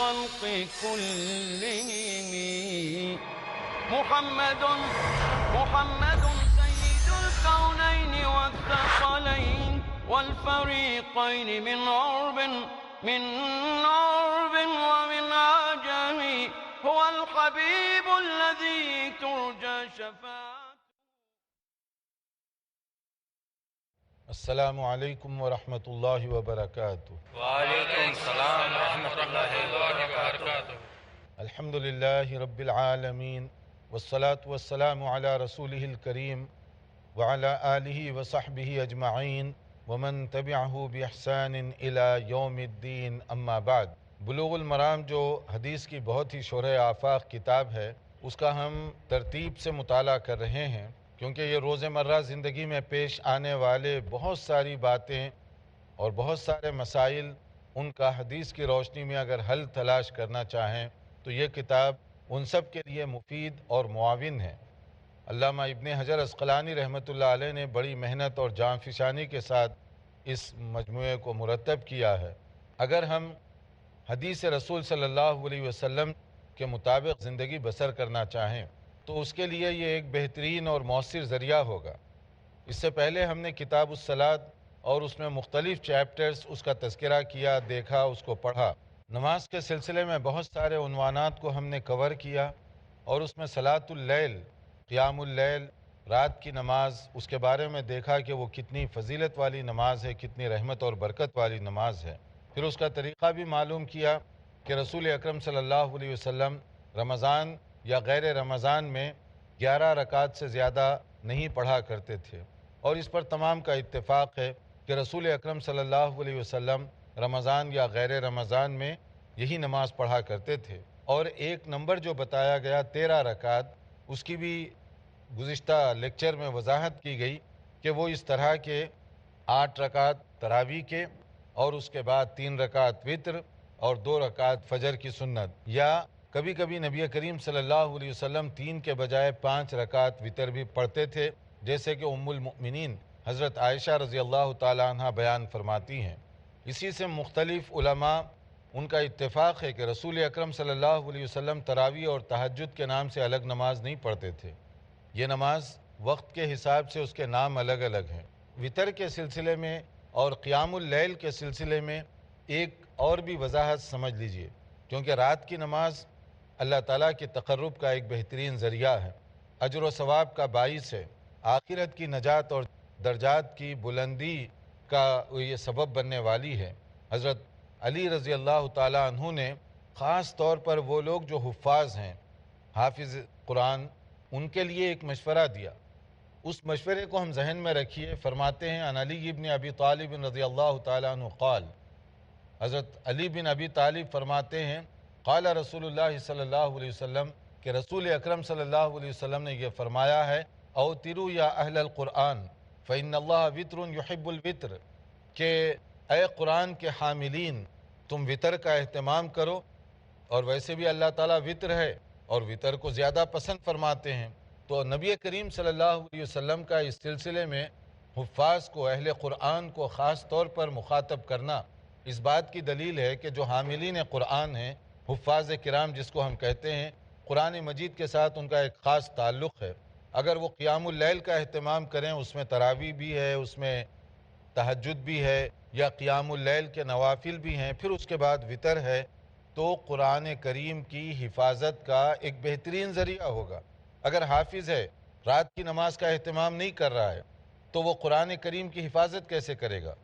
الخلق كلهم. محمد سيد الكونين والثقلين والفريقين من عرب ومن عجم. هو الحبيب الذي ترجى شفاعته. السلام علیکم ورحمۃ اللہ وبرکاتہ. وعلیکم السلام ورحمۃ اللہ وبرکاتہ. الحمد للہ رب العالمین والصلاة والسلام علی رسولہ الکریم وعلی آلہ وصحبہ اجمعین ومن تبعہ باحسان الی یوم الدین. اما بعد. بلوغ المرام جو حدیث کی بہت ہی شرح آفاق کتاب ہے، اس کا ہم ترتیب سے مطالعہ کر رہے ہیں، کیونکہ یہ روزمرہ زندگی میں پیش آنے والے بہت ساری باتیں اور بہت سارے مسائل، ان کا حدیث کی روشنی میں اگر حل تلاش کرنا چاہیں تو یہ کتاب ان سب کے لیے مفید اور معاون ہے. علامہ ابن حجر عسقلانی رحمۃ اللہ علیہ نے بڑی محنت اور جاں فشانی کے ساتھ اس مجموعے کو مرتب کیا ہے. اگر ہم حدیث رسول صلی اللہ علیہ وسلم کے مطابق زندگی بسر کرنا چاہیں تو اس کے لیے یہ ایک بہترین اور مؤثر ذریعہ ہوگا. اس سے پہلے ہم نے کتاب الصلاۃ اور اس میں مختلف چیپٹرز اس کا تذکرہ کیا، دیکھا، اس کو پڑھا. نماز کے سلسلے میں بہت سارے عنوانات کو ہم نے کور کیا، اور اس میں صلاۃ اللیل، قیام اللیل، رات کی نماز، اس کے بارے میں دیکھا کہ وہ کتنی فضیلت والی نماز ہے، کتنی رحمت اور برکت والی نماز ہے. پھر اس کا طریقہ بھی معلوم کیا کہ رسول اکرم صلی اللہ علیہ وسلم رمضان یا غیر رمضان میں 11 رکعت سے زیادہ نہیں پڑھا کرتے تھے، اور اس پر تمام کا اتفاق ہے کہ رسول اکرم صلی اللہ علیہ وسلم رمضان یا غیر رمضان میں یہی نماز پڑھا کرتے تھے. اور ایک نمبر جو بتایا گیا 13 رکعت، اس کی بھی گزشتہ لیکچر میں وضاحت کی گئی کہ وہ اس طرح کے 8 رکعت تراویح کے، اور اس کے بعد 3 رکعت وتر اور 2 رکعت فجر کی سنت، یا کبھی کبھی نبی کریم صلی اللہ علیہ وسلم 3 کے بجائے 5 رکعت وتر بھی پڑھتے تھے، جیسے کہ ام المؤمنین حضرت عائشہ رضی اللہ تعالی عنہ بیان فرماتی ہیں. اسی سے مختلف علماء ان کا اتفاق ہے کہ رسول اکرم صلی اللہ علیہ وسلم تراویح اور تہجد کے نام سے الگ نماز نہیں پڑھتے تھے. یہ نماز وقت کے حساب سے اس کے نام الگ الگ ہیں. وتر کے سلسلے میں اور قیام اللیل کے سلسلے میں ایک اور بھی وضاحت سمجھ لیجئے، کیونکہ رات کی نماز اللہ تعالیٰ کے تقرب کا ایک بہترین ذریعہ ہے، اجر و ثواب کا باعث ہے، آخرت کی نجات اور درجات کی بلندی کا یہ سبب بننے والی ہے. حضرت علی رضی اللہ تعالیٰ عنہ نے خاص طور پر وہ لوگ جو حفاظ ہیں، حافظ قرآن، ان کے لیے ایک مشورہ دیا. اس مشورے کو ہم ذہن میں رکھیے. فرماتے ہیں عن علی بن ابی طالب رضی اللہ تعالیٰ عنہ قال، حضرت علی بن ابی طالب فرماتے ہیں قال رسول اللہ صلی اللہ علیہ وسلم، کہ رسول اکرم صلی اللہ علیہ وسلم نے یہ فرمایا ہے اوتروا یا اہل القرآن فإن اللہ وتر یحب الوتر، کہ اے قرآن کے حاملین تم وتر کا اہتمام کرو، اور ویسے بھی اللہ تعالیٰ وتر ہے اور وتر کو زیادہ پسند فرماتے ہیں. تو نبی کریم صلی اللہ علیہ وسلم کا اس سلسلے میں حفاظ کو، اہل قرآن کو خاص طور پر مخاطب کرنا اس بات کی دلیل ہے کہ جو حاملین قرآن ہیں، حفاظ کرام جس کو ہم کہتے ہیں، قرآن مجید کے ساتھ ان کا ایک خاص تعلق ہے. اگر وہ قیام اللیل کا اہتمام کریں، اس میں تراویح بھی ہے، اس میں تہجد بھی ہے، یا قیام اللیل کے نوافل بھی ہیں، پھر اس کے بعد وتر ہے، تو قرآن کریم کی حفاظت کا ایک بہترین ذریعہ ہوگا. اگر حافظ ہے، رات کی نماز کا اہتمام نہیں کر رہا ہے، تو وہ قرآن کریم کی حفاظت کیسے کرے گا؟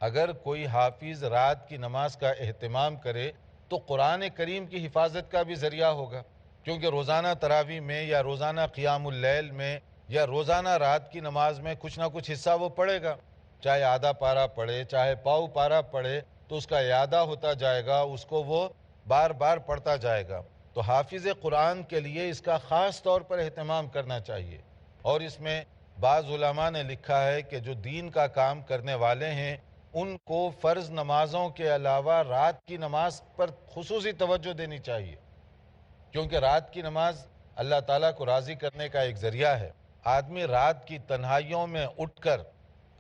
اگر کوئی حافظ رات کی نماز کا اہتمام کرے تو قرآن کریم کی حفاظت کا بھی ذریعہ ہوگا، کیونکہ روزانہ تراویح میں یا روزانہ قیام اللیل میں یا روزانہ رات کی نماز میں کچھ نہ کچھ حصہ وہ پڑھے گا، چاہے آدھا پارہ پڑھے، چاہے پاؤ پارہ پڑھے، تو اس کا اعادہ ہوتا جائے گا، اس کو وہ بار بار پڑھتا جائے گا. تو حافظ قرآن کے لیے اس کا خاص طور پر اہتمام کرنا چاہیے. اور اس میں بعض علماء نے لکھا ہے کہ جو دین کا کام کرنے والے ہیں ان کو فرض نمازوں کے علاوہ رات کی نماز پر خصوصی توجہ دینی چاہیے، کیونکہ رات کی نماز اللہ تعالیٰ کو راضی کرنے کا ایک ذریعہ ہے. آدمی رات کی تنہائیوں میں اٹھ کر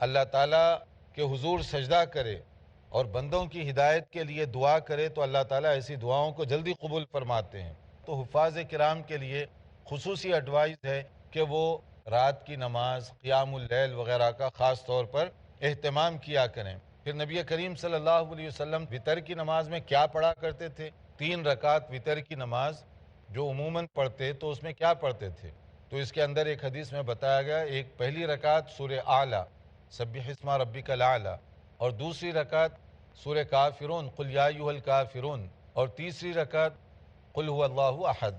اللہ تعالیٰ کے حضور سجدہ کرے، اور بندوں کی ہدایت کے لیے دعا کرے تو اللہ تعالیٰ ایسی دعاؤں کو جلدی قبول فرماتے ہیں۔ تو حفاظ کرام کے لیے خصوصی ایڈوائز ہے کہ وہ رات کی نماز، قیام اللیل وغیرہ کا خاص طور پر اہتمام کیا کریں۔ پھر نبی کریم صلی اللہ علیہ وسلم وتر کی نماز میں کیا پڑھا کرتے تھے؟ 3 رکعت وتر کی نماز جو عموماً پڑھتے تو اس میں کیا پڑھتے تھے؟ تو اس کے اندر ایک حدیث میں بتایا گیا، ایک پہلی رکعت سورہ اعلیٰ سبح اسم ربک الاعلیٰ، اور دوسری رکعت سورہ کافرون قل یا ایھا الکافرون، اور تیسری رکعت قل هو اللہ احد۔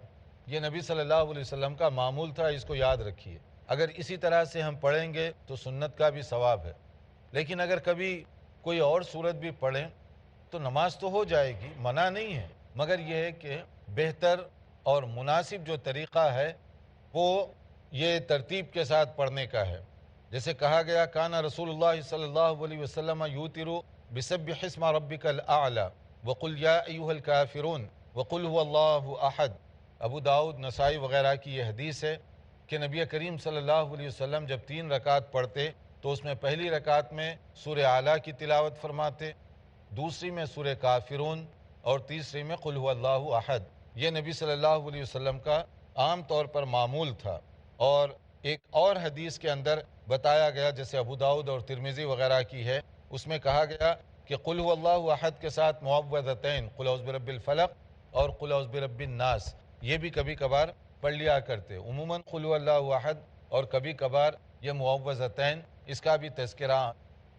یہ نبی صلی اللہ علیہ وسلم کا معمول تھا، اس کو یاد رکھیے۔ اگر اسی طرح سے ہم پڑھیں گے تو سنت کا بھی ثواب ہے، لیکن اگر کبھی کوئی اور صورت بھی پڑھیں تو نماز تو ہو جائے گی، منع نہیں ہے، مگر یہ ہے کہ بہتر اور مناسب جو طریقہ ہے وہ یہ ترتیب کے ساتھ پڑھنے کا ہے۔ جیسے کہا گیا کانا رسول اللہ صلی اللہ علیہ وسلم یوتر بسبح اسم ربک الاعلی وقل یا ایھا الکافرون وقل هو اللہ احد۔ ابو داؤد، نسائی وغیرہ کی یہ حدیث ہے کہ نبی کریم صلی اللہ علیہ وسلم جب 3 رکعت پڑھتے تو اس میں پہلی رکعت میں سورہ اعلیٰ کی تلاوت فرماتے، دوسری میں سورہ کافرون، اور تیسری میں قل هو اللہ احد۔ یہ نبی صلی اللہ علیہ وسلم کا عام طور پر معمول تھا۔ اور ایک اور حدیث کے اندر بتایا گیا، جیسے ابو داؤد اور ترمذی وغیرہ کی ہے، اس میں کہا گیا کہ قل هو اللہ احد کے ساتھ معوذتین قل اعوذ برب الفلق اور قل اعوذ برب الناس یہ بھی کبھی کبھار پڑھ لیا کرتے۔ عموماً قل هو اللہ احد اور کبھی کبھار یہ معوذتین اس کا بھی تذکرہ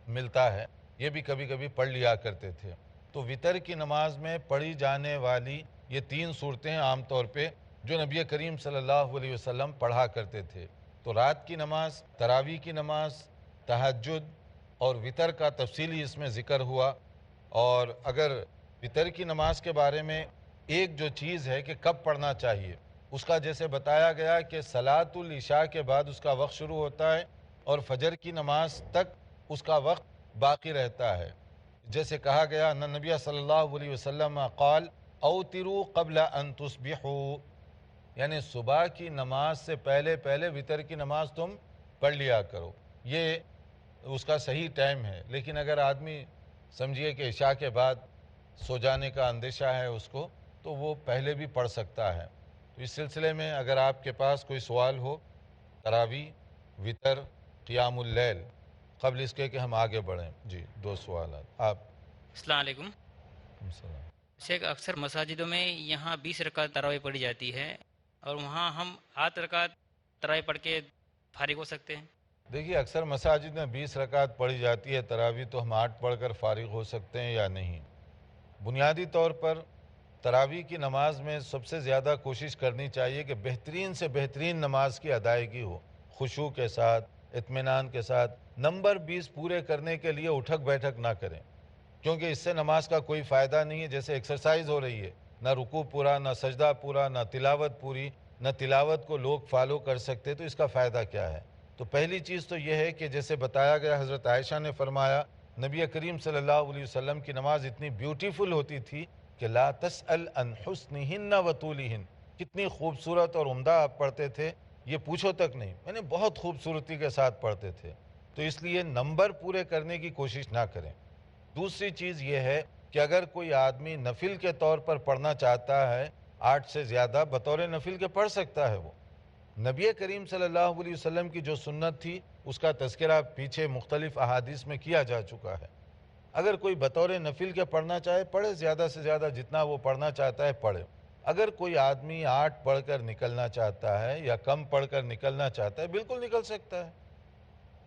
ملتا ہے، یہ بھی کبھی کبھی پڑھ لیا کرتے تھے۔ تو وتر کی نماز میں پڑھی جانے والی یہ 3 صورتیں عام طور پہ جو نبی کریم صلی اللہ علیہ وسلم پڑھا کرتے تھے۔ تو رات کی نماز، تراویح کی نماز، تہجد اور وتر کا تفصیلی اس میں ذکر ہوا۔ اور اگر وتر کی نماز کے بارے میں ایک جو چیز ہے کہ کب پڑھنا چاہیے، اس کا جیسے بتایا گیا کہ صلاۃ العشاء کے بعد اس کا وقت شروع ہوتا ہے اور فجر کی نماز تک اس کا وقت باقی رہتا ہے۔ جیسے کہا گیا ان نبی صلی اللہ علیہ وسلم قال اوتروا قبل ان تصبحوا، یعنی صبح کی نماز سے پہلے پہلے وتر کی نماز تم پڑھ لیا کرو، یہ اس کا صحیح ٹائم ہے۔ لیکن اگر آدمی سمجھیے کہ عشاء کے بعد سو جانے کا اندیشہ ہے اس کو، تو وہ پہلے بھی پڑھ سکتا ہے۔ تو اس سلسلے میں اگر آپ کے پاس کوئی سوال ہو، تراویح، وتر، قیام اللیل، قبل اس کے کہ ہم آگے بڑھیں۔ جی 2 سوالات آپ۔ السلام علیکم السلام۔ شیخ، اکثر مساجدوں میں یہاں 20 رکعت تراویح پڑھی جاتی ہے اور وہاں ہم 8 رکعت تراویح پڑھ کے فارغ ہو سکتے ہیں؟ دیکھیے اکثر مساجد میں 20 رکعت پڑھی جاتی ہے تراویح، تو ہم 8 پڑھ کر فارغ ہو سکتے ہیں یا نہیں؟ بنیادی طور پر تراویح کی نماز میں سب سے زیادہ کوشش کرنی چاہیے کہ بہترین سے بہترین نماز کی ادائیگی ہو، خشوع کے ساتھ، اطمینان کے ساتھ۔ نمبر 20 پورے کرنے کے لیے اٹھک بیٹھک نہ کریں، کیونکہ اس سے نماز کا کوئی فائدہ نہیں ہے۔ جیسے ایکسرسائز ہو رہی ہے، نہ رکوع پورا، نہ سجدہ پورا، نہ تلاوت پوری، نہ تلاوت کو لوگ فالو کر سکتے، تو اس کا فائدہ کیا ہے؟ تو پہلی چیز تو یہ ہے کہ جیسے بتایا گیا، حضرت عائشہ نے فرمایا نبی کریم صلی اللہ علیہ وسلم کی نماز اتنی بیوٹیفل ہوتی تھی کہ لا تسأل عن حسنہن و طولہن، کتنی خوبصورت اور عمدہ آپ پڑھتے تھے یہ پوچھو تک نہیں، یعنی بہت خوبصورتی کے ساتھ پڑھتے تھے۔ تو اس لیے نمبر پورے کرنے کی کوشش نہ کریں۔ دوسری چیز یہ ہے کہ اگر کوئی آدمی نفل کے طور پر پڑھنا چاہتا ہے 8 سے زیادہ، بطور نفل کے پڑھ سکتا ہے۔ وہ نبی کریم صلی اللہ علیہ وسلم کی جو سنت تھی اس کا تذکرہ پیچھے مختلف احادیث میں کیا جا چکا ہے۔ اگر کوئی بطور نفل کے پڑھنا چاہے پڑھے، زیادہ سے زیادہ جتنا وہ پڑھنا چاہتا ہے پڑھے۔ اگر کوئی آدمی 8 پڑھ کر نکلنا چاہتا ہے یا کم پڑھ کر نکلنا چاہتا ہے، بالکل نکل سکتا ہے،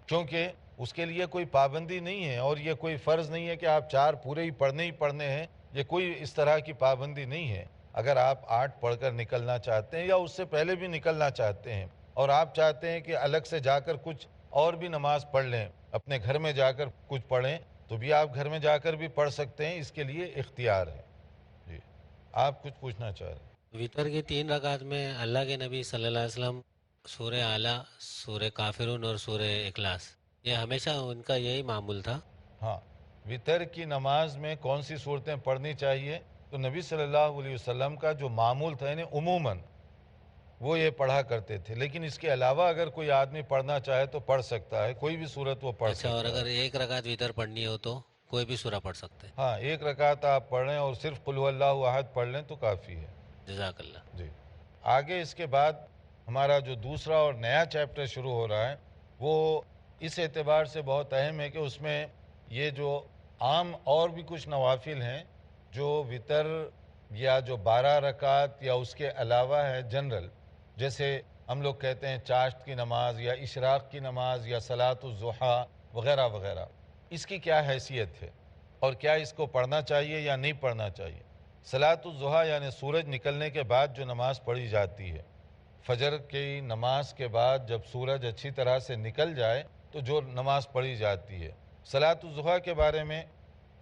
کیونکہ اس کے لیے کوئی پابندی نہیں ہے، اور یہ کوئی فرض نہیں ہے کہ آپ 4 پورے ہی پڑھنے ہیں، یہ کوئی اس طرح کی پابندی نہیں ہے۔ اگر آپ 8 پڑھ کر نکلنا چاہتے ہیں یا اس سے پہلے بھی نکلنا چاہتے ہیں، اور آپ چاہتے ہیں کہ الگ سے جا کر کچھ اور بھی نماز پڑھ لیں، اپنے گھر میں جا کر کچھ پڑھیں، تو بھی آپ گھر میں جا کر بھی پڑھ سکتے ہیں، اس کے لیے اختیار ہے۔ جی آپ کچھ پوچھنا چاہ رہے ہیں؟ وتر کی 3 رکعت میں اللہ کے نبی صلی اللہ علیہ وسلم سورہ اعلیٰ، سورہ کافرون اور سورہ اخلاص، یہ ہمیشہ ان کا یہی معمول تھا۔ ہاں، وتر کی نماز میں کون سی صورتیں پڑھنی چاہیے؟ تو نبی صلی اللہ علیہ وسلم کا جو معمول تھا، یعنی عموماً وہ یہ پڑھا کرتے تھے، لیکن اس کے علاوہ اگر کوئی آدمی پڑھنا چاہے تو پڑھ سکتا ہے، کوئی بھی صورت وہ پڑھ اچھا، اور سکتا اگر ہے۔ 1 رکعت وتر پڑھنی ہو تو کوئی بھی سورہ پڑھ سکتے ہیں. ہاں، ایک رکعت آپ پڑھ لیں اور صرف قل هو اللہ احد پڑھ لیں تو کافی ہے. جزاک اللہ. جی، آگے اس کے بعد ہمارا جو دوسرا اور نیا چیپٹر شروع ہو رہا ہے وہ اس اعتبار سے بہت اہم ہے کہ اس میں یہ جو عام اور بھی کچھ نوافل ہیں جو وطر یا جو 12 رکعت یا اس کے علاوہ ہے جنرل، جیسے ہم لوگ کہتے ہیں چاشت کی نماز یا اشراق کی نماز یا صلاۃ الضحیٰ وغیرہ وغیرہ، اس کی کیا حیثیت ہے اور کیا اس کو پڑھنا چاہیے یا نہیں پڑھنا چاہیے. صلاۃ الضحیٰ یعنی سورج نکلنے کے بعد جو نماز پڑھی جاتی ہے، فجر کی نماز کے بعد جب سورج اچھی طرح سے نکل جائے تو جو نماز پڑھی جاتی ہے. صلاۃ الضحیٰ کے بارے میں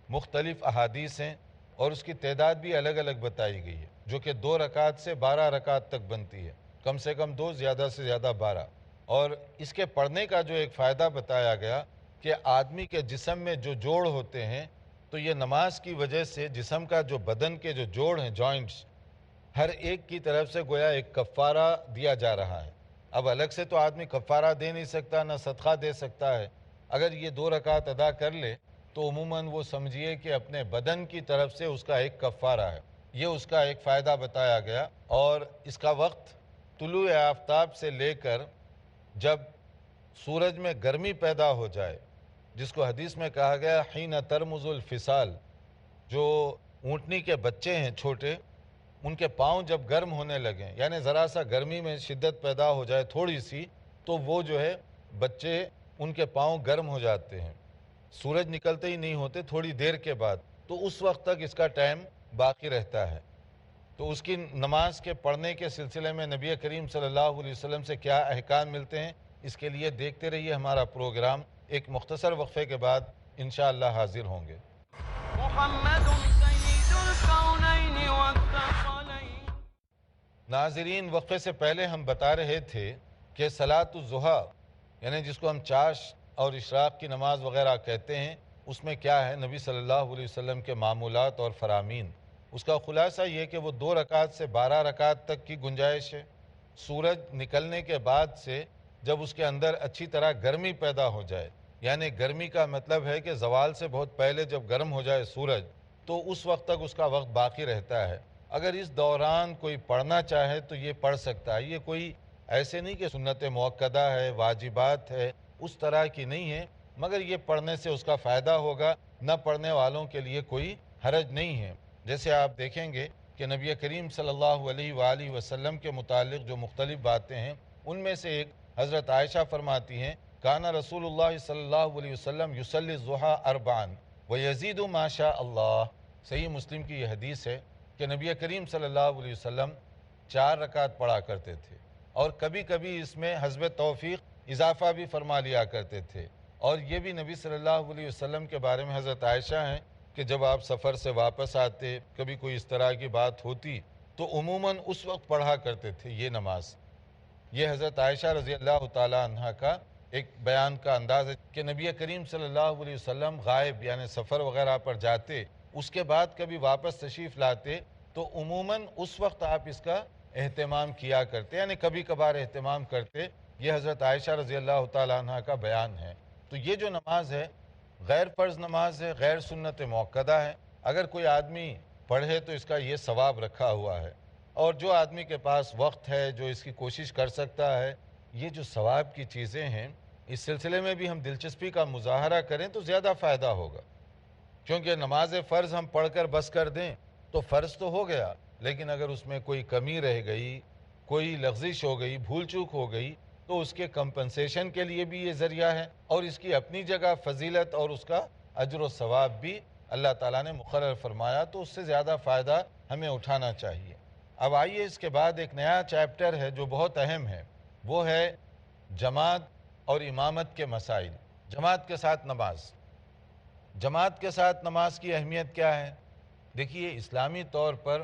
مختلف احادیث ہیں اور اس کی تعداد بھی الگ الگ بتائی گئی ہے، جو کہ 2 رکعت سے 12 رکعت تک بنتی ہے، کم سے کم 2، زیادہ سے زیادہ 12. اور اس کے پڑھنے کا جو ایک فائدہ بتایا گیا کہ آدمی کے جسم میں جو جوڑ ہوتے ہیں تو یہ نماز کی وجہ سے جسم کا جو بدن کے جو جوڑ ہیں جوائنٹس، ہر ایک کی طرف سے گویا ایک کفارہ دیا جا رہا ہے. اب الگ سے تو آدمی کفارہ دے نہیں سکتا، نہ صدقہ دے سکتا ہے. اگر یہ 2 رکعت ادا کر لے تو عموماً وہ سمجھیے کہ اپنے بدن کی طرف سے اس کا ایک کفارہ ہے. یہ اس کا ایک فائدہ بتایا گیا. اور اس کا وقت طلوع آفتاب سے لے کر جب سورج میں گرمی پیدا ہو جائے، جس کو حدیث میں کہا گیا حین ترمز الفصال، جو اونٹنی کے بچے ہیں چھوٹے، ان کے پاؤں جب گرم ہونے لگیں، یعنی ذرا سا گرمی میں شدت پیدا ہو جائے تھوڑی سی، تو وہ جو ہے بچے ان کے پاؤں گرم ہو جاتے ہیں، سورج نکلتے ہی نہیں ہوتے تھوڑی دیر کے بعد، تو اس وقت تک اس کا ٹائم باقی رہتا ہے. تو اس کی نماز کے پڑھنے کے سلسلے میں نبی کریم صلی اللہ علیہ وسلم سے کیا احکام ملتے ہیں، اس کے لیے دیکھتے رہیے ہمارا پروگرام. ایک مختصر وقفے کے بعد انشاءاللہ حاضر ہوں گے. محمد سید الکونین والثقلین. ناظرین، وقفے سے پہلے ہم بتا رہے تھے کہ صلاۃ الضحیٰ یعنی جس کو ہم چاشت اور اشراق کی نماز وغیرہ کہتے ہیں، اس میں کیا ہے نبی صلی اللہ علیہ وسلم کے معمولات اور فرامین. اس کا خلاصہ یہ کہ وہ 2 رکعت سے 12 رکعت تک کی گنجائش ہے. سورج نکلنے کے بعد سے جب اس کے اندر اچھی طرح گرمی پیدا ہو جائے، یعنی گرمی کا مطلب ہے کہ زوال سے بہت پہلے جب گرم ہو جائے سورج، تو اس وقت تک اس کا وقت باقی رہتا ہے. اگر اس دوران کوئی پڑھنا چاہے تو یہ پڑھ سکتا ہے. یہ کوئی ایسے نہیں کہ سنت موقدہ ہے، واجبات ہے، اس طرح کی نہیں ہے، مگر یہ پڑھنے سے اس کا فائدہ ہوگا. نہ پڑھنے والوں کے لیے کوئی حرج نہیں ہے. جیسے آپ دیکھیں گے کہ نبی کریم صلی اللہ علیہ وآلہ وسلم کے متعلق جو مختلف باتیں ہیں، ان میں سے ایک حضرت عائشہ فرماتی ہیں کانا رسول اللہ صلی اللہ علیہ وسلم یصلی الضحیٰ 4 ویزید ما شاء اللہ. صحیح مسلم کی یہ حدیث ہے کہ نبی کریم صلی اللہ علیہ وسلم 4 رکعت پڑھا کرتے تھے، اور کبھی کبھی اس میں حسب توفیق اضافہ بھی فرما لیا کرتے تھے. اور یہ بھی نبی صلی اللہ علیہ وسلم کے بارے میں حضرت عائشہ ہیں کہ جب آپ سفر سے واپس آتے، کبھی کوئی اس طرح کی بات ہوتی تو عموماً اس وقت پڑھا کرتے تھے یہ نماز. یہ حضرت عائشہ رضی اللہ تعالیٰ عنہ کا ایک بیان کا انداز ہے کہ نبی کریم صلی اللہ علیہ وسلم غائب یعنی سفر وغیرہ پر جاتے، اس کے بعد کبھی واپس تشریف لاتے تو عموماً اس وقت آپ اس کا اہتمام کیا کرتے، یعنی کبھی کبھار اہتمام کرتے. یہ حضرت عائشہ رضی اللہ تعالیٰ عنہ کا بیان ہے. تو یہ جو نماز ہے غیر فرض نماز ہے، غیر سنت موقدہ ہے. اگر کوئی آدمی پڑھے تو اس کا یہ ثواب رکھا ہوا ہے. اور جو آدمی کے پاس وقت ہے، جو اس کی کوشش کر سکتا ہے، یہ جو ثواب کی چیزیں ہیں اس سلسلے میں بھی ہم دلچسپی کا مظاہرہ کریں تو زیادہ فائدہ ہوگا. کیونکہ نماز فرض ہم پڑھ کر بس کر دیں تو فرض تو ہو گیا، لیکن اگر اس میں کوئی کمی رہ گئی، کوئی لغزش ہو گئی، بھول چوک ہو گئی، تو اس کے کمپنسیشن کے لیے بھی یہ ذریعہ ہے، اور اس کی اپنی جگہ فضیلت اور اس کا اجر و ثواب بھی اللہ تعالیٰ نے مقرر فرمایا، تو اس سے زیادہ فائدہ ہمیں اٹھانا چاہیے. اب آئیے اس کے بعد ایک نیا چیپٹر ہے جو بہت اہم ہے، وہ ہے جماعت اور امامت کے مسائل. جماعت کے ساتھ نماز. جماعت کے ساتھ نماز کی اہمیت کیا ہے؟ دیکھیے، اسلامی طور پر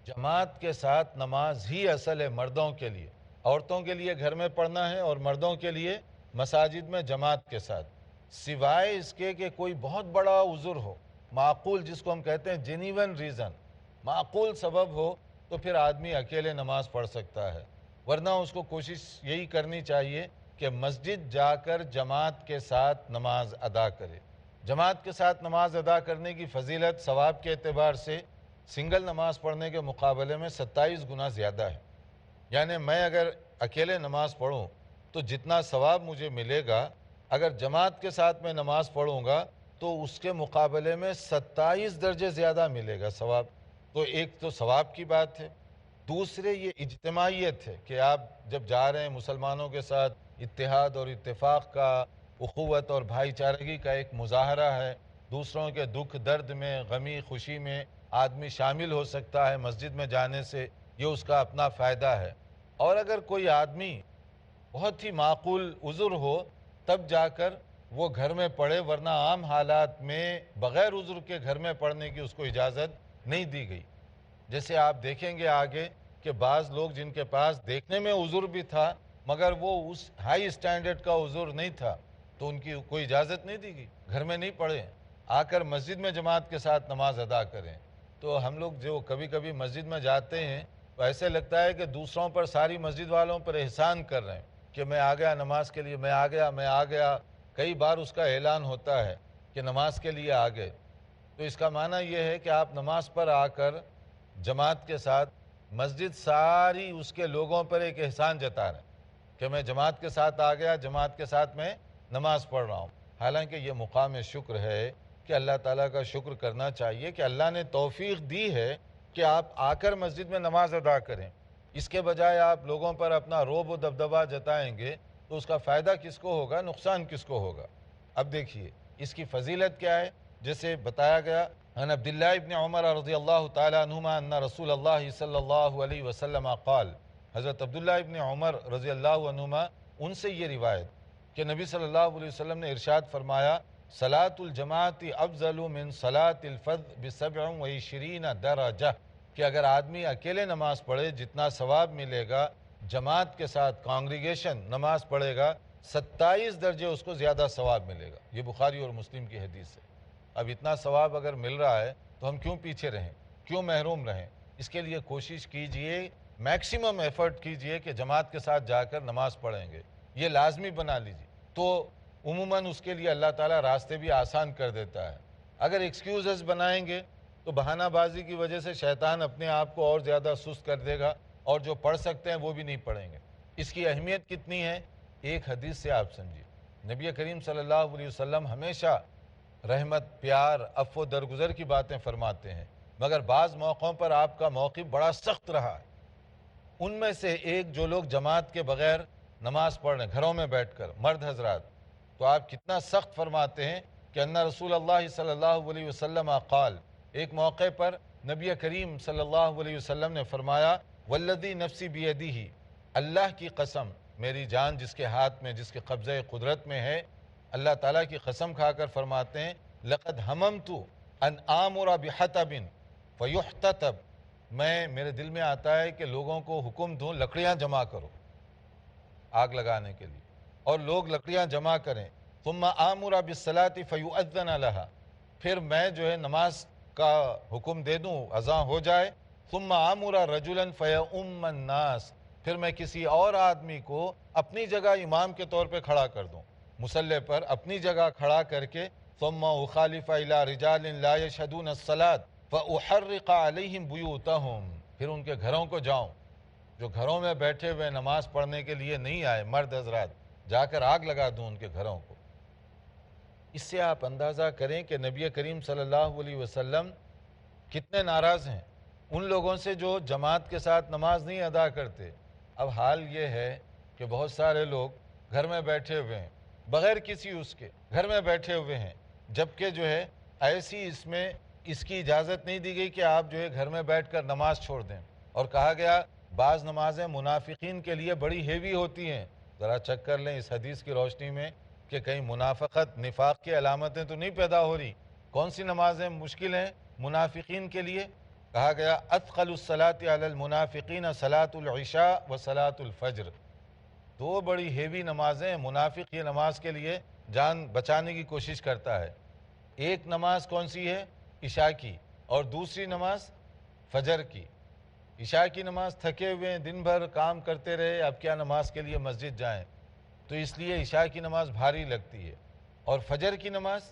جماعت کے ساتھ نماز ہی اصل ہے مردوں کے لیے. عورتوں کے لیے گھر میں پڑھنا ہے اور مردوں کے لیے مساجد میں جماعت کے ساتھ، سوائے اس کے کہ کوئی بہت بڑا عذر ہو، معقول، جس کو ہم کہتے ہیں جینیون ریزن، معقول سبب ہو، تو پھر آدمی اکیلے نماز پڑھ سکتا ہے. ورنہ اس کو کوشش یہی کرنی چاہیے کہ مسجد جا کر جماعت کے ساتھ نماز ادا کرے. جماعت کے ساتھ نماز ادا کرنے کی فضیلت ثواب کے اعتبار سے سنگل نماز پڑھنے کے مقابلے میں 27 گنا زیادہ ہے. یعنی میں اگر اکیلے نماز پڑھوں تو جتنا ثواب مجھے ملے گا، اگر جماعت کے ساتھ میں نماز پڑھوں گا تو اس کے مقابلے میں 27 درجے زیادہ ملے گا ثواب. تو ایک تو ثواب کی بات ہے، دوسرے یہ اجتماعیت ہے کہ آپ جب جا رہے ہیں مسلمانوں کے ساتھ اتحاد اور اتفاق کا، اخوت اور بھائی چارگی کا ایک مظاہرہ ہے. دوسروں کے دکھ درد میں، غمی خوشی میں آدمی شامل ہو سکتا ہے مسجد میں جانے سے، یہ اس کا اپنا فائدہ ہے. اور اگر کوئی آدمی بہت ہی معقول عذر ہو تب جا کر وہ گھر میں پڑھے، ورنہ عام حالات میں بغیر عذر کے گھر میں پڑھنے کی اس کو اجازت نہیں دی گئی. جیسے آپ دیکھیں گے آگے کہ بعض لوگ جن کے پاس دیکھنے میں عذر بھی تھا مگر وہ اس ہائی سٹینڈرڈ کا عذر نہیں تھا تو ان کی کوئی اجازت نہیں دی گئی، گھر میں نہیں پڑھیں، آ کر مسجد میں جماعت کے ساتھ نماز ادا کریں. تو ہم لوگ جو کبھی کبھی مسجد میں جاتے ہیں تو ایسے لگتا ہے کہ دوسروں پر، ساری مسجد والوں پر احسان کر رہے ہیں کہ میں آ گیا نماز کے لیے، میں آ گیا. کئی بار اس کا اعلان ہوتا ہے کہ نماز کے لیے آ گئے. تو اس کا معنی یہ ہے کہ آپ نماز پر آ کر جماعت کے ساتھ مسجد ساری اس کے لوگوں پر ایک احسان جتا رہے ہیں کہ میں جماعت کے ساتھ آ گیا، جماعت کے ساتھ میں نماز پڑھ رہا ہوں. حالانکہ یہ مقام شکر ہے کہ اللہ تعالیٰ کا شکر کرنا چاہیے کہ اللہ نے توفیق دی ہے کہ آپ آ کر مسجد میں نماز ادا کریں. اس کے بجائے آپ لوگوں پر اپنا رعب و دبدبہ جتائیں گے تو اس کا فائدہ کس کو ہوگا، نقصان کس کو ہوگا. اب دیکھیے اس کی فضیلت کیا ہے. جیسے بتایا گیا ان عبداللہ ابن عمر رضی اللہ تعالی عنہما ان رسول اللہ صلی اللہ علیہ وسلم قال، حضرت عبداللہ ابن عمر رضی اللہ عنہما ان سے یہ روایت کہ نبی صلی اللہ علیہ وسلم نے ارشاد فرمایا، صلاۃ الجماعت افضل من صلاۃ الفرد ب27 درجہ، کہ اگر آدمی اکیلے نماز پڑھے جتنا ثواب ملے گا، جماعت کے ساتھ کانگریگیشن نماز پڑھے گا 27 درجے اس کو زیادہ ثواب ملے گا. یہ بخاری اور مسلم کی حدیث ہے. اب اتنا ثواب اگر مل رہا ہے تو ہم کیوں پیچھے رہیں، کیوں محروم رہیں؟ اس کے لیے کوشش کیجئے، میکسیمم ایفرٹ کیجئے کہ جماعت کے ساتھ جا کر نماز پڑھیں گے، یہ لازمی بنا لیجئے. تو عموماً اس کے لیے اللہ تعالیٰ راستے بھی آسان کر دیتا ہے. اگر ایکسکیوزز بنائیں گے تو بہانہ بازی کی وجہ سے شیطان اپنے آپ کو اور زیادہ سست کر دے گا اور جو پڑھ سکتے ہیں وہ بھی نہیں پڑھیں گے. اس کی اہمیت کتنی ہے ایک حدیث سے آپ سمجھیے. نبی کریم صلی اللہ علیہ وسلم ہمیشہ رحمت، پیار، عفو و درگزر کی باتیں فرماتے ہیں، مگر بعض موقعوں پر آپ کا موقف بڑا سخت رہا ہے. ان میں سے ایک جو لوگ جماعت کے بغیر نماز پڑھ رہے ہیں گھروں میں بیٹھ کر، مرد حضرات، تو آپ کتنا سخت فرماتے ہیں کہ ان رسول اللہ صلی اللہ علیہ وسلم قال، ایک موقع پر نبی کریم صلی اللہ علیہ وسلم نے فرمایا، والذی نفسی بیدہ، اللہ کی قسم، میری جان جس کے ہاتھ میں، جس کے قبضہ قدرت میں ہے، اللہ تعالیٰ کی قسم کھا کر فرماتے ہیں، لقد ہممت ان آمر بحطب فیحتطب، میرے دل میں آتا ہے کہ لوگوں کو حکم دوں لکڑیاں جمع کرو آگ لگانے کے لیے، اور لوگ لکڑیاں جمع کریں. ثم آمر بالصلاۃ فیؤذن لها، پھر میں جو ہے نماز کا حکم دے دوں، اذان ہو جائے. ثم آمر رجلا فیؤم الناس، پھر میں کسی اور آدمی کو اپنی جگہ امام کے طور پہ کھڑا کر دوں، مصلی پر اپنی جگہ کھڑا کر کے. ثم اخالف الى رجال لا يشهدون الصلاۃ فاحرق عليهم بيوتهم، پھر ان کے گھروں کو جاؤں جو گھروں میں بیٹھے ہوئے نماز پڑھنے کے لیے نہیں آئے، مرد حضرات، جا کر آگ لگا دوں ان کے گھروں کو. اس سے آپ اندازہ کریں کہ نبی کریم صلی اللہ علیہ وسلم کتنے ناراض ہیں ان لوگوں سے جو جماعت کے ساتھ نماز نہیں ادا کرتے. اب حال یہ ہے کہ بہت سارے لوگ گھر میں بیٹھے ہوئے ہیں، بغیر کسی اس کے گھر میں بیٹھے ہوئے ہیں، جبکہ جو ہے ایسی اس کی اجازت نہیں دی گئی کہ آپ جو ہے گھر میں بیٹھ کر نماز چھوڑ دیں. اور کہا گیا بعض نمازیں منافقین کے لیے بڑی ہیوی ہوتی ہیں. ذرا چیک کر لیں اس حدیث کی روشنی میں کہ کہیں منافقت، نفاق کی علامتیں تو نہیں پیدا ہو رہی. کون سی نمازیں مشکل ہیں منافقین کے لیے؟ کہا گیا اثقل الصلاۃ علی المنافقین صلاۃ العشاء و صلاۃ الفجر، دو بڑی ہیوی نمازیں. منافق یہ نماز کے لیے جان بچانے کی کوشش کرتا ہے. ایک نماز کون سی ہے؟ عشاء کی، اور دوسری نماز فجر کی. عشاء کی نماز تھکے ہوئے ہیں، دن بھر کام کرتے رہے، اب کیا نماز کے لیے مسجد جائیں، تو اس لیے عشاء کی نماز بھاری لگتی ہے. اور فجر کی نماز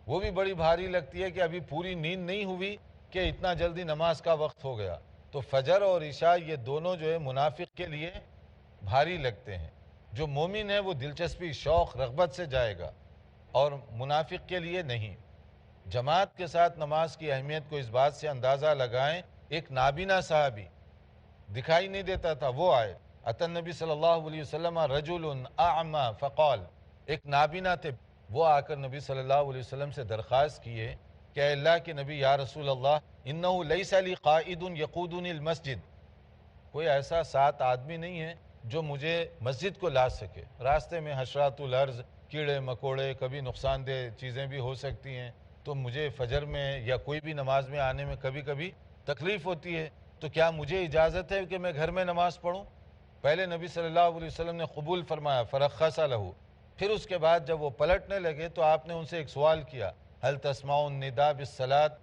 وہ بھی بڑی بھاری لگتی ہے کہ ابھی پوری نیند نہیں ہوئی کہ اتنا جلدی نماز کا وقت ہو گیا. تو فجر اور عشاء یہ دونوں جو ہے منافق کے لیے بھاری لگتے ہیں. جو مومن ہے وہ دلچسپی شوق رغبت سے جائے گا اور منافق کے لیے نہیں. جماعت کے ساتھ نماز کی اہمیت کو اس بات سے اندازہ لگائیں. ایک نابینا صحابی دکھائی نہیں دیتا تھا وہ آئے. اتى النبی صلی اللہ علیہ وسلم رجل اعمى فقال، ایک نابینا تھے وہ آ کر نبی صلی اللہ علیہ وسلم سے درخواست کیے کہ اے اللہ کے نبی یا رسول اللہ انه ليس لي قائد يقودني المسجد، کوئی ایسا ساتھ آدمی نہیں ہے جو مجھے مسجد کو لا سکے. راستے میں حشرات الارض کیڑے مکوڑے کبھی نقصان دہ چیزیں بھی ہو سکتی ہیں، تو مجھے فجر میں یا کوئی بھی نماز میں آنے میں کبھی کبھی تکلیف ہوتی ہے، تو کیا مجھے اجازت ہے کہ میں گھر میں نماز پڑھوں؟ پہلے نبی صلی اللہ علیہ وسلم نے قبول فرمایا، فرخص لہ. پھر اس کے بعد جب وہ پلٹنے لگے تو آپ نے ان سے ایک سوال کیا، هل تسمعون النداء بالصلاۃ،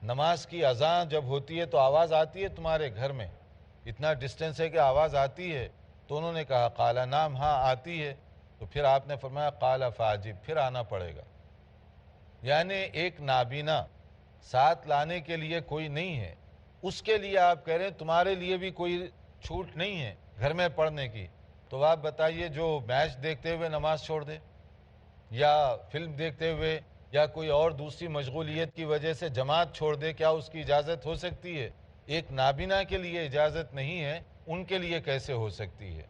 نماز کی اذان جب ہوتی ہے تو آواز آتی ہے تمہارے گھر میں؟ اتنا ڈسٹینس ہے کہ آواز آتی ہے؟ تو انہوں نے کہا قال نعم، ہاں آتی ہے. تو پھر آپ نے فرمایا قال فاجب، پھر آنا پڑے گا. یعنی ایک نابینا ساتھ لانے کے لیے کوئی نہیں ہے، اس کے لیے آپ کہہ رہے ہیں تمہارے لیے بھی کوئی چھوٹ نہیں ہے گھر میں پڑھنے کی. تو آپ بتائیے جو میچ دیکھتے ہوئے نماز چھوڑ دے یا فلم دیکھتے ہوئے یا کوئی اور دوسری مشغولیت کی وجہ سے جماعت چھوڑ دے، کیا اس کی اجازت ہو سکتی ہے؟ ایک نابینا کے لیے اجازت نہیں ہے، ان کے لیے کیسے ہو سکتی ہے؟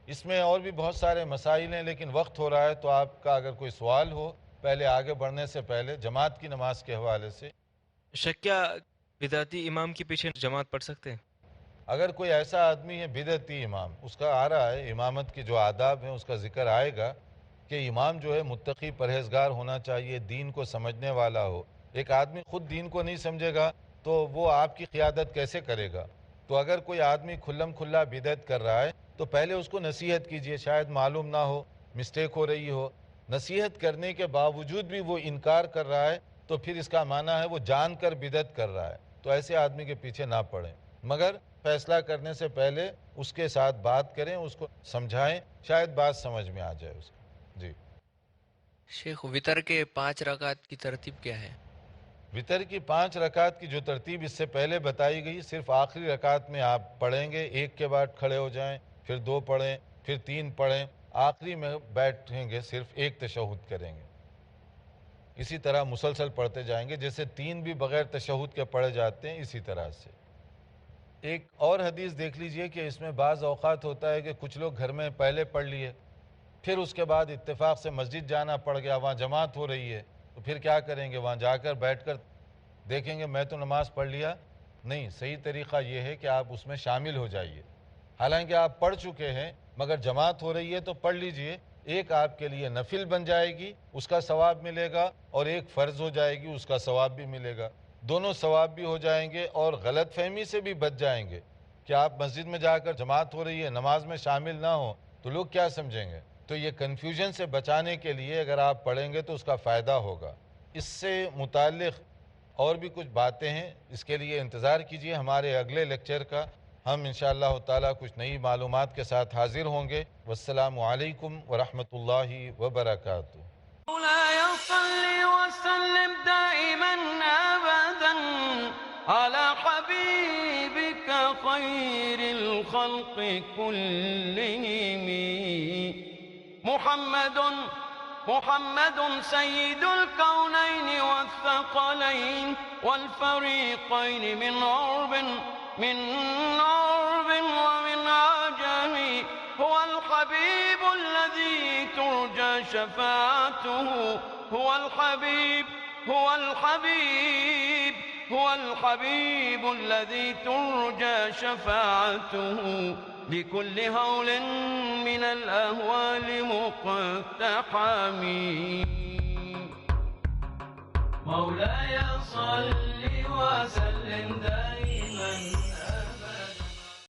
اس میں اور بھی بہت سارے مسائل ہیں، لیکن وقت ہو رہا ہے تو آپ کا اگر کوئی سوال ہو پہلے آگے بڑھنے سے پہلے جماعت کی نماز کے حوالے سے. کیا بدعتی امام کے پیچھے جماعت پڑھ سکتے ہیں؟ اگر کوئی ایسا آدمی ہے بدعتی امام، اس کا آ رہا ہے امامت کے جو آداب ہیں اس کا ذکر آئے گا کہ امام جو ہے متقی پرہیزگار ہونا چاہیے، دین کو سمجھنے والا ہو. ایک آدمی خود دین کو نہیں سمجھے گا تو وہ آپ کی قیادت کیسے کرے گا؟ تو اگر کوئی آدمی کھلم کھلا بدعت کر رہا ہے تو پہلے اس کو نصیحت کیجئے، شاید معلوم نہ ہو، مسٹیک ہو رہی ہو. نصیحت کرنے کے باوجود بھی وہ انکار کر رہا ہے تو پھر اس کا معنی ہے وہ جان کر بدعت کر رہا ہے. تو ایسے آدمی کے پیچھے نہ پڑیں، مگر فیصلہ کرنے سے پہلے اس کے ساتھ بات کریں، اس کو سمجھائیں، شاید بات سمجھ میں آ جائے اس کو. جی شیخ، وطر کے 5 رکعت کی ترتیب کیا ہے؟ وطر کی 5 رکعت کی جو ترتیب اس سے پہلے بتائی گئی، صرف آخری رکعت میں آپ پڑھیں گے، ایک کے بعد کھڑے ہو جائیں، پھر 2 پڑھیں، پھر 3 پڑھیں، آخری میں بیٹھیں گے صرف ایک تشہد کریں گے. اسی طرح مسلسل پڑھتے جائیں گے، جیسے 3 بھی بغیر تشہد کے پڑھے جاتے ہیں اسی طرح سے. ایک اور حدیث دیکھ لیجئے کہ اس میں بعض اوقات ہوتا ہے کہ کچھ لوگ گھر میں پہلے پڑھ لیے، پھر اس کے بعد اتفاق سے مسجد جانا پڑ گیا، وہاں جماعت ہو رہی ہے، تو پھر کیا کریں گے؟ وہاں جا کر بیٹھ کر دیکھیں گے میں تو نماز پڑھ لیا. نہیں، صحیح طریقہ یہ ہے کہ آپ اس میں شامل ہو جائیے. حالانکہ آپ پڑھ چکے ہیں مگر جماعت ہو رہی ہے تو پڑھ لیجئے. ایک آپ کے لیے نفل بن جائے گی، اس کا ثواب ملے گا، اور ایک فرض ہو جائے گی، اس کا ثواب بھی ملے گا. دونوں ثواب بھی ہو جائیں گے اور غلط فہمی سے بھی بچ جائیں گے کہ آپ مسجد میں جا کر جماعت ہو رہی ہے نماز میں شامل نہ ہو تو لوگ کیا سمجھیں گے. تو یہ کنفیوژن سے بچانے کے لیے اگر آپ پڑھیں گے تو اس کا فائدہ ہوگا. اس سے متعلق اور بھی کچھ باتیں ہیں، اس کے لیے انتظار کیجئے ہمارے اگلے لیکچر کا. ہم انشاءاللہ تعالی کچھ نئی معلومات کے ساتھ حاضر ہوں گے. والسلام علیکم ورحمۃ اللہ وبرکاتہ. مولاي صل وسلم دائما أبدا على حبيبك خير الخلق كلهم محمد سيد الكونين والثقلين والفريقين من عرب ومن عجم. هو الحبيب الذي ترجى شفاعته، هو الحبيب الذي ترجى شفاعته لكل هول من الأهوال مقتحم. مولاي صل وسلم دائما